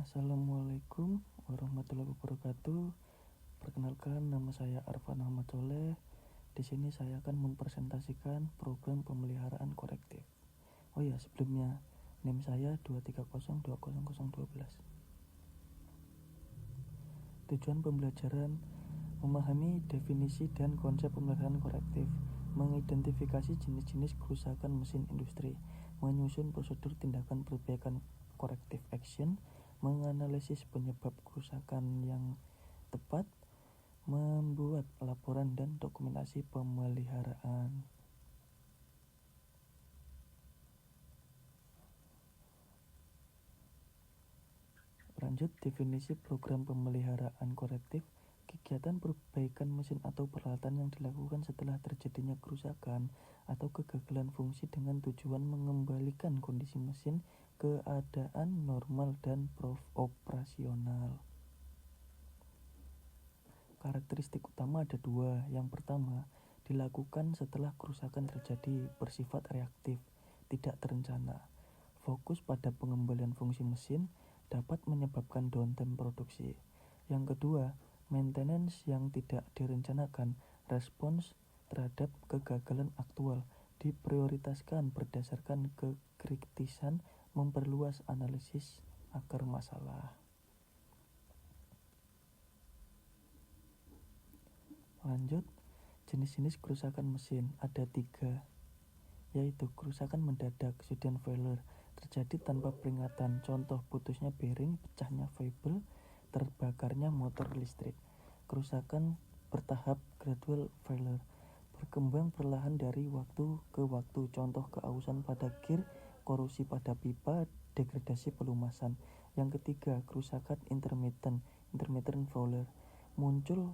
Assalamualaikum warahmatullahi wabarakatuh. Perkenalkan, nama saya Arfan Ahmad Soleh. Di sini saya akan mempresentasikan program pemeliharaan korektif. Oh ya, sebelumnya NIM saya 230200012. Tujuan pembelajaran: memahami definisi dan konsep pemeliharaan korektif, mengidentifikasi jenis-jenis kerusakan mesin industri, menyusun prosedur tindakan perbaikan corrective action, menganalisis penyebab kerusakan yang tepat, membuat laporan dan dokumentasi pemeliharaan. Lanjut, definisi program pemeliharaan korektif: kegiatan perbaikan mesin atau peralatan yang dilakukan setelah terjadinya kerusakan atau kegagalan fungsi dengan tujuan mengembalikan kondisi mesin ke keadaan normal dan operasional. Karakteristik utama ada dua. Yang pertama, dilakukan setelah kerusakan terjadi, bersifat reaktif, tidak terencana, fokus pada pengembalian fungsi mesin, dapat menyebabkan downtime produksi. Yang kedua, maintenance yang tidak direncanakan, respons terhadap kegagalan aktual, diprioritaskan berdasarkan kekritisan, memperluas analisis akar masalah. Lanjut, jenis-jenis kerusakan mesin ada 3, yaitu kerusakan mendadak, sudden failure, terjadi tanpa peringatan, contoh putusnya bearing, pecahnya valve, terbakarnya motor listrik. Kerusakan bertahap, gradual failure, berkembang perlahan dari waktu ke waktu, contoh keausan pada gear, korosi pada pipa, degradasi pelumasan. Yang ketiga, kerusakan intermittent failure, muncul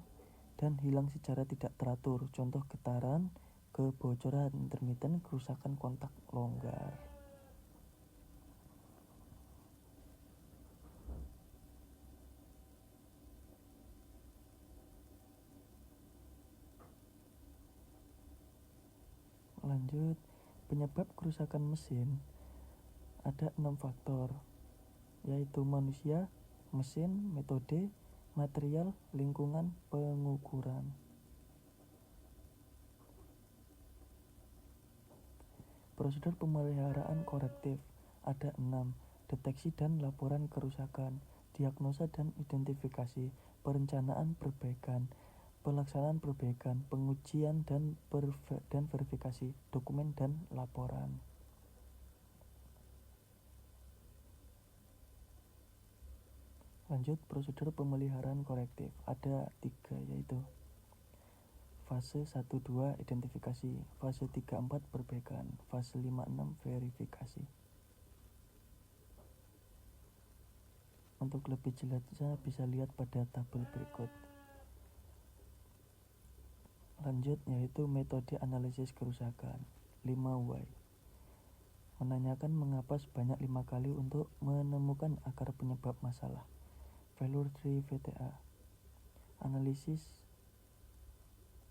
dan hilang secara tidak teratur, contoh getaran, kebocoran intermittent, kerusakan kontak longgar. Lanjut, penyebab kerusakan mesin ada 6 faktor, yaitu manusia, mesin, metode, material, lingkungan, pengukuran. Prosedur pemeliharaan korektif ada 6, deteksi dan laporan kerusakan, diagnosa dan identifikasi, perencanaan perbaikan, pelaksanaan perbaikan, pengujian dan verifikasi, dokumen dan laporan. Lanjut, prosedur pemeliharaan korektif ada 3, yaitu fase 1-2 identifikasi, fase 3-4 perbaikan, fase 5-6 verifikasi. Untuk lebih jelasnya bisa lihat pada tabel berikut. Lanjut, yaitu metode analisis kerusakan 5W. Menanyakan mengapa sebanyak 5 kali untuk menemukan akar penyebab masalah. Failure tree VTA. Analisis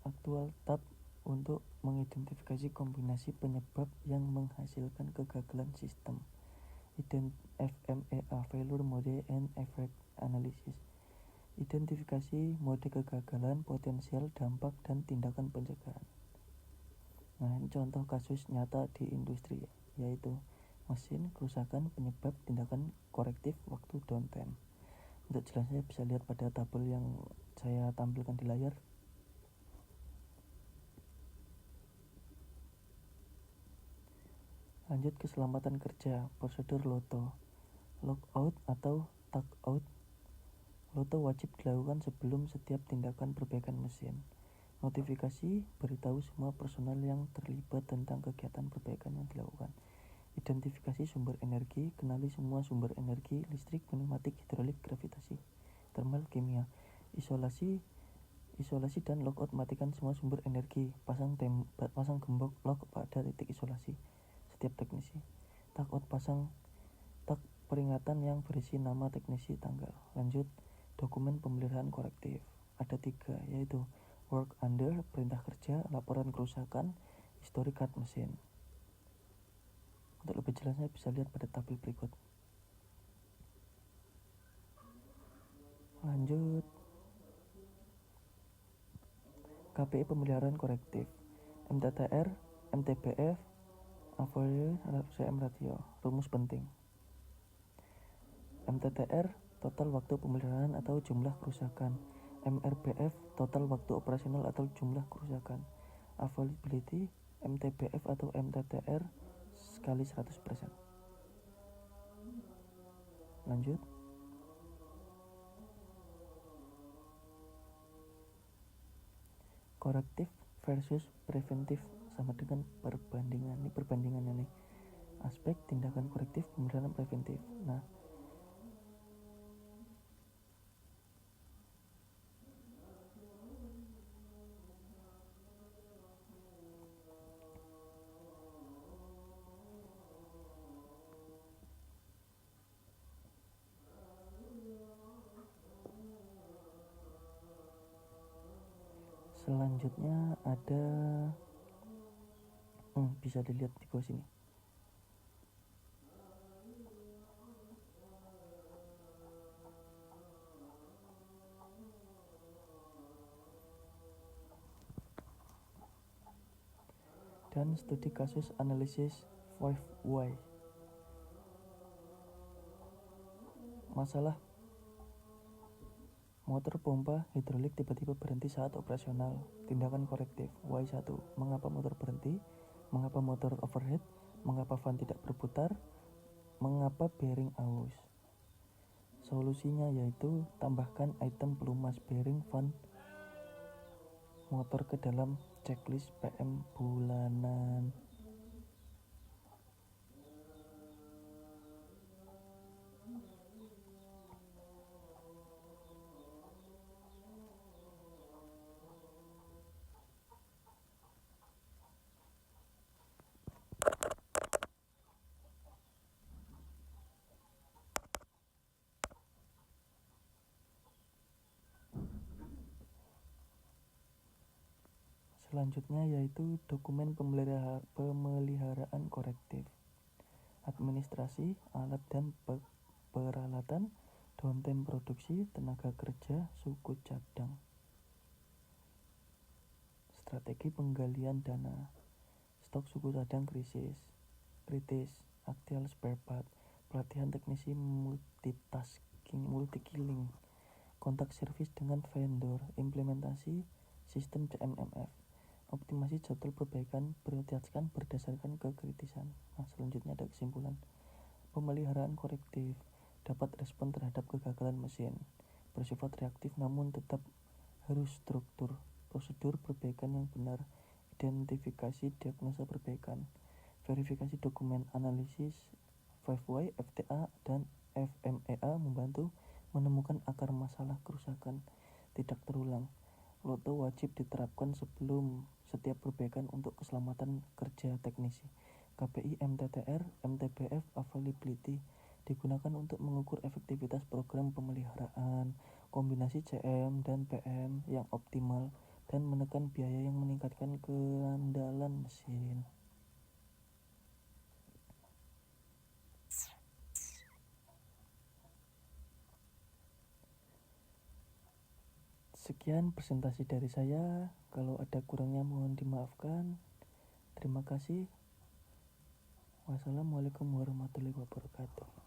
aktual tab untuk mengidentifikasi kombinasi penyebab yang menghasilkan kegagalan sistem. FMEA, Failure Mode and Effect Analysis. Identifikasi mode kegagalan, potensial, dampak, dan tindakan pencegahan. Nah, ini contoh kasus nyata di industri, yaitu mesin, kerusakan, penyebab, tindakan korektif waktu downtime. Untuk jelasnya bisa lihat pada tabel yang saya tampilkan di layar. Lanjut, keselamatan kerja, prosedur LOTO, lockout atau tag out. LOTO wajib dilakukan sebelum setiap tindakan perbaikan mesin. Notifikasi, beritahu semua personal yang terlibat tentang kegiatan perbaikan yang dilakukan. Identifikasi sumber energi, kenali semua sumber energi, listrik, pneumatik, hidrolik, gravitasi, thermal, kimia. Isolasi dan lockout, matikan semua sumber energi, pasang gembok lock pada titik isolasi setiap teknisi. Tag out, pasang tag peringatan yang berisi nama teknisi, tanggal. Lanjut, dokumen pemeliharaan korektif ada 3, yaitu work under, perintah kerja, laporan kerusakan, history card mesin. Untuk lebih jelasnya bisa lihat pada tabel berikut. Lanjut. KPI pemeliharaan korektif. MTTR, MTBF, avoid CM ratio. Rumus penting. MTTR total waktu pemeliharaan atau jumlah kerusakan. MRBF total waktu operasional atau jumlah kerusakan. Availability MTBF atau MTTR sekali 100%. Lanjut. Korektif versus preventif sama dengan perbandingan. Ini perbandingannya nih. Aspek tindakan korektif, pemeliharaan preventif. Nah, selanjutnya ada bisa dilihat di bawah sini. Dan studi kasus analisis 5Y. Masalah motor pompa hidrolik tiba-tiba berhenti saat operasional. Tindakan korektif Y1. Mengapa motor berhenti? Mengapa motor overheat? Mengapa van tidak berputar? Mengapa bearing aus? Solusinya yaitu tambahkan item pelumas bearing van motor ke dalam checklist PM bulanan. Selanjutnya yaitu dokumen pemeliharaan korektif. Administrasi, alat dan peralatan, downtime produksi, tenaga kerja, suku cadang. Strategi penggalian dana, stok suku cadang kritis, aktial spare part, pelatihan teknisi multi-killing, kontak servis dengan vendor, implementasi sistem CMMF, optimasi jadwal perbaikan, prioritaskan berdasarkan kekritisan. Nah, selanjutnya ada kesimpulan. Pemeliharaan korektif dapat respon terhadap kegagalan mesin, bersifat reaktif namun tetap harus struktur, prosedur perbaikan yang benar, identifikasi diagnosa perbaikan, verifikasi dokumen, analisis 5Y, FTA, dan FMEA membantu menemukan akar masalah kerusakan tidak terulang. Loto wajib diterapkan sebelum setiap perbaikan untuk keselamatan kerja teknisi. KPI MTTR, MTBF, availability digunakan untuk mengukur efektivitas program pemeliharaan, kombinasi CM dan PM yang optimal, dan menekan biaya yang meningkatkan keandalan mesin. Sekian presentasi dari saya. Kalau ada kurangnya mohon dimaafkan. Terima kasih. Wassalamualaikum warahmatullahi wabarakatuh.